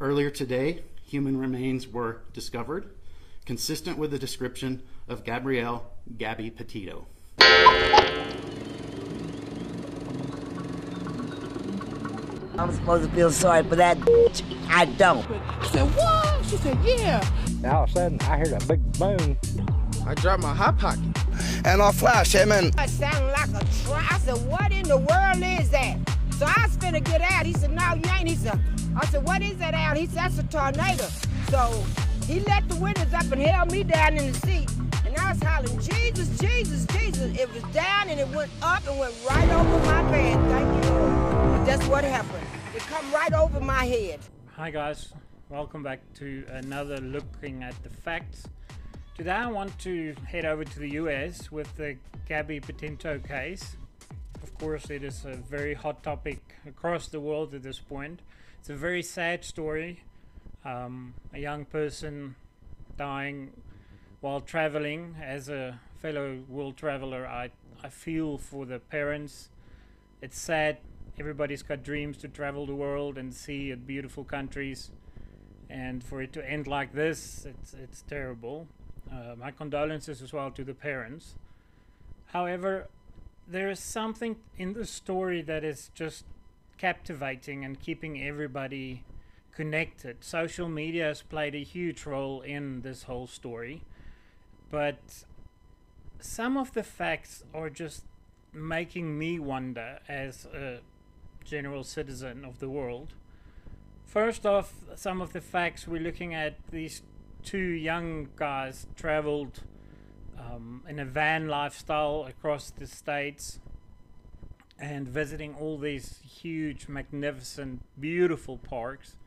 Earlier today, human remains were discovered, consistent with the description of Gabby Petito. I'm supposed to feel sorry for that bitch. I don't. I said, what? She said, yeah. And all of a sudden, I heard a big boom. I dropped my hot pocket. And I flashed him and... It sounded like a truck. I said, what in the world is that? So I was finna get out. He said, no, you ain't. He said, I said, what is that out? He said, that's a tornado. So he let the windows up and held me down in the seat. And I was hollering, Jesus, Jesus, Jesus. It was down and it went up and went right over my bed. Thank you, Lord. That's what happened. It come right over my head. Hi guys, welcome back to another looking at the facts. Today I want to head over to the US with the Gabby Petito case. Of course, it is a very hot topic across the world at this point. It's a very sad story. A young person dying while traveling. As a fellow world traveler, I feel for the parents. It's sad. Everybody's got dreams to travel the world and see beautiful countries, and for it to end like this, it's terrible. My condolences as well to the parents. However, there is something in the story that is just captivating and keeping everybody connected. Social media has played a huge role in this whole story, but some of the facts are just making me wonder as a general citizen of the world. First off, some of the facts we're looking at: these two young guys traveled in a van lifestyle across the states and visiting all these huge, magnificent, beautiful parks,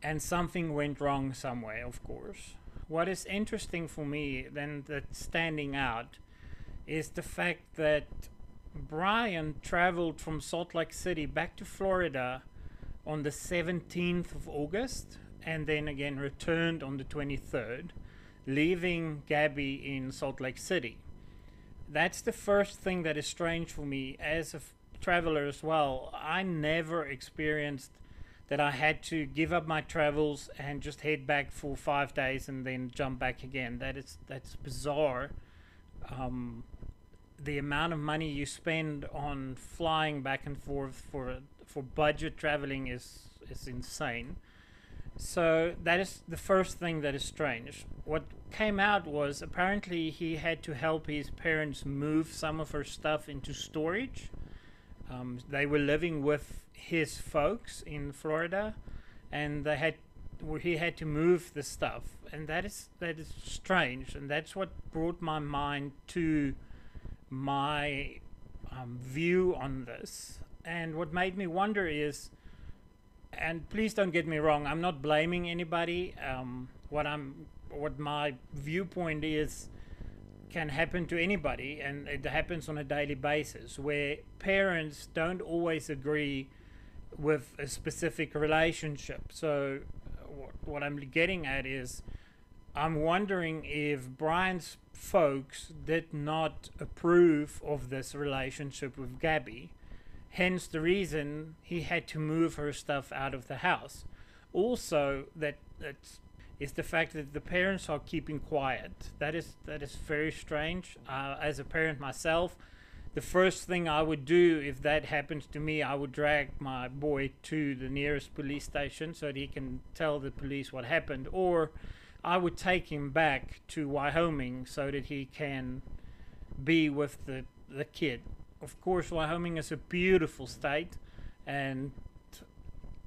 and something went wrong somewhere, of course. What is interesting for me then, that's standing out, is the fact that Brian traveled from Salt Lake City back to Florida on the 17th of August and then again returned on the 23rd, leaving Gabby in Salt Lake City. That's the first thing that is strange for me as a traveler as well. I never experienced that I had to give up my travels and just head back for 5 days and then jump back again. That's bizarre. The amount of money you spend on flying back and forth for budget traveling is insane. So that is the first thing that is strange. What came out was apparently he had to help his parents move some of her stuff into storage. They were living with his folks in Florida, and he had to move the stuff, and that is strange, and that's what brought my mind to my view on this. And what made me wonder is, and please don't get me wrong, I'm not blaming anybody. What my viewpoint is can happen to anybody, and it happens on a daily basis, where parents don't always agree with a specific relationship. So what I'm getting at is, I'm wondering if Brian's folks did not approve of this relationship with Gabby, hence the reason he had to move her stuff out of the house. Also, that is the fact that the parents are keeping quiet. That is very strange. As a parent myself, the first thing I would do if that happens to me, I would drag my boy to the nearest police station so that he can tell the police what happened, or I would take him back to Wyoming so that he can be with the kid. Of course, Wyoming is a beautiful state, and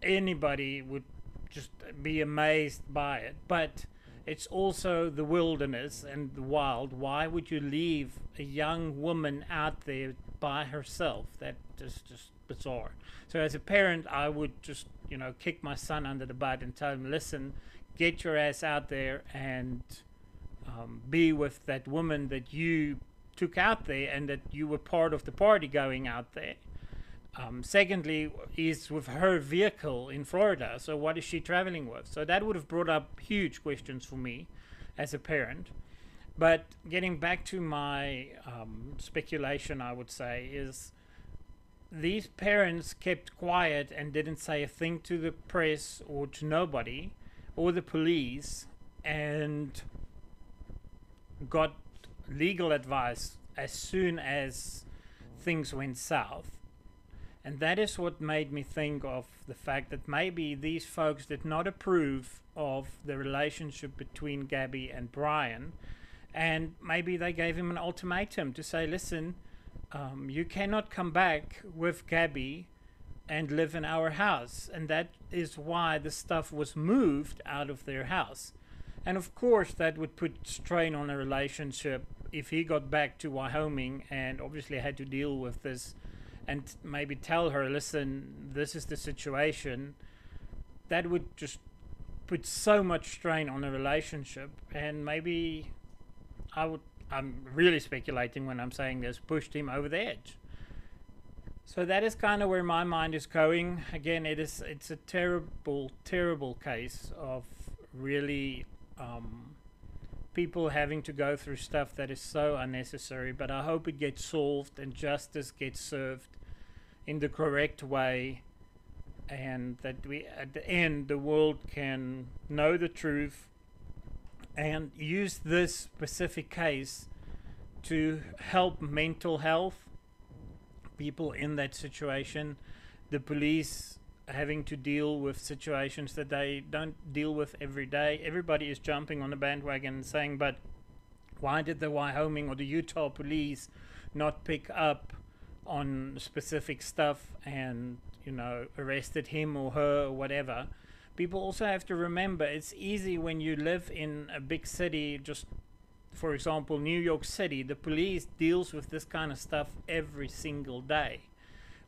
anybody would just be amazed by it. But it's also the wilderness and the wild. Why would you leave a young woman out there by herself? That is just bizarre. So as a parent, I would just, kick my son under the butt and tell him, listen, get your ass out there and be with that woman that you took out there and that you were part of the party going out there. Secondly, is with her vehicle in Florida. So what is she traveling with? So that would have brought up huge questions for me as a parent. But getting back to my speculation, I would say, is these parents kept quiet and didn't say a thing to the press or to nobody or the police, and got legal advice as soon as things went south. And that is what made me think of the fact that maybe these folks did not approve of the relationship between Gabby and Brian, and maybe they gave him an ultimatum to say, listen, you cannot come back with Gabby and live in our house. And that is why the stuff was moved out of their house. And of course that would put strain on a relationship if he got back to Wyoming and obviously had to deal with this and maybe tell her, listen, this is the situation. That would just put so much strain on a relationship, and maybe I'm really speculating when I'm saying this, pushed him over the edge. So that is kind of where my mind is going. Again, it's a terrible case of really people having to go through stuff that is so unnecessary, but I hope it gets solved and justice gets served in the correct way, and that we at the end the world can know the truth and use this specific case to help mental health people in that situation, the police having to deal with situations that they don't deal with every day. Everybody is jumping on the bandwagon and saying, but why did the Wyoming or the Utah police not pick up on specific stuff and, you know, arrested him or her or whatever? People also have to remember it's easy when you live in a big city, just for example New York City. The police deals with this kind of stuff every single day.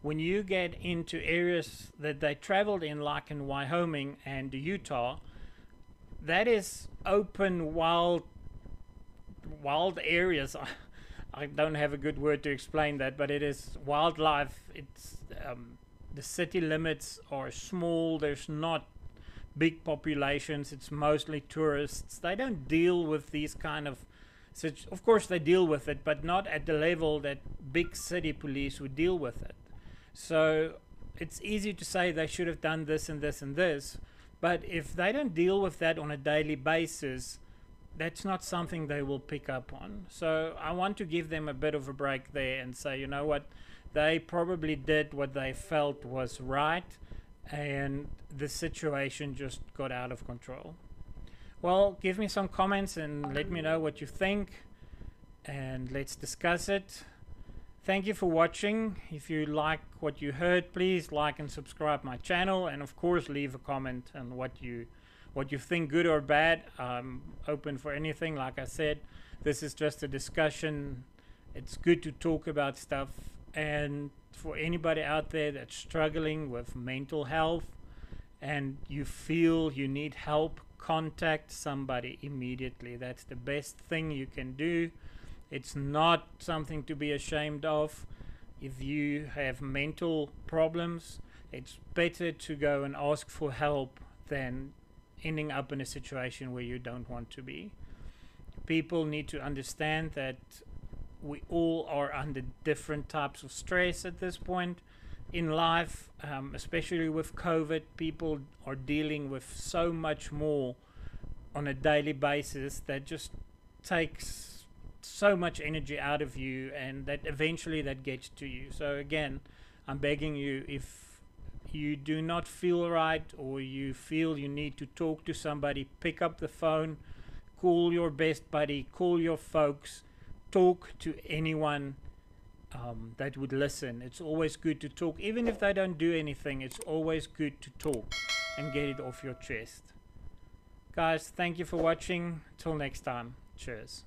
When you get into areas that they traveled in, like in Wyoming and Utah, that is open, wild areas. I don't have a good word to explain that, but it is wildlife. It's the city limits are small. There's not big populations. It's mostly tourists. They don't deal with these kind of of course they deal with it, but not at the level that big city police would deal with it. So it's easy to say they should have done this and this and this, but if they don't deal with that on a daily basis, that's not something they will pick up on. So I want to give them a bit of a break there and say, you know what, they probably did what they felt was right, and the situation just got out of control. Well, give me some comments and let me know what you think, and let's discuss it. Thank you for watching. If you like what you heard, please like and subscribe my channel, and of course leave a comment on what you think, good or bad. I'm open for anything. Like I said, this is just a discussion. It's good to talk about stuff, and for anybody out there that's struggling with mental health and you feel you need help, contact somebody immediately. That's the best thing you can do. It's not something to be ashamed of. If you have mental problems, it's better to go and ask for help than ending up in a situation where you don't want to be. People need to understand that we all are under different types of stress at this point in life, especially with COVID. People are dealing with so much more on a daily basis that just takes so much energy out of you, and that eventually that gets to you. So again, I'm begging you, if you do not feel right or you feel you need to talk to somebody, pick up the phone, call your best buddy, call your folks, talk to anyone that would listen. It's always good to talk. Even if they don't do anything, it's always good to talk and get it off your chest. Guys, thank you for watching. Till next time. Cheers.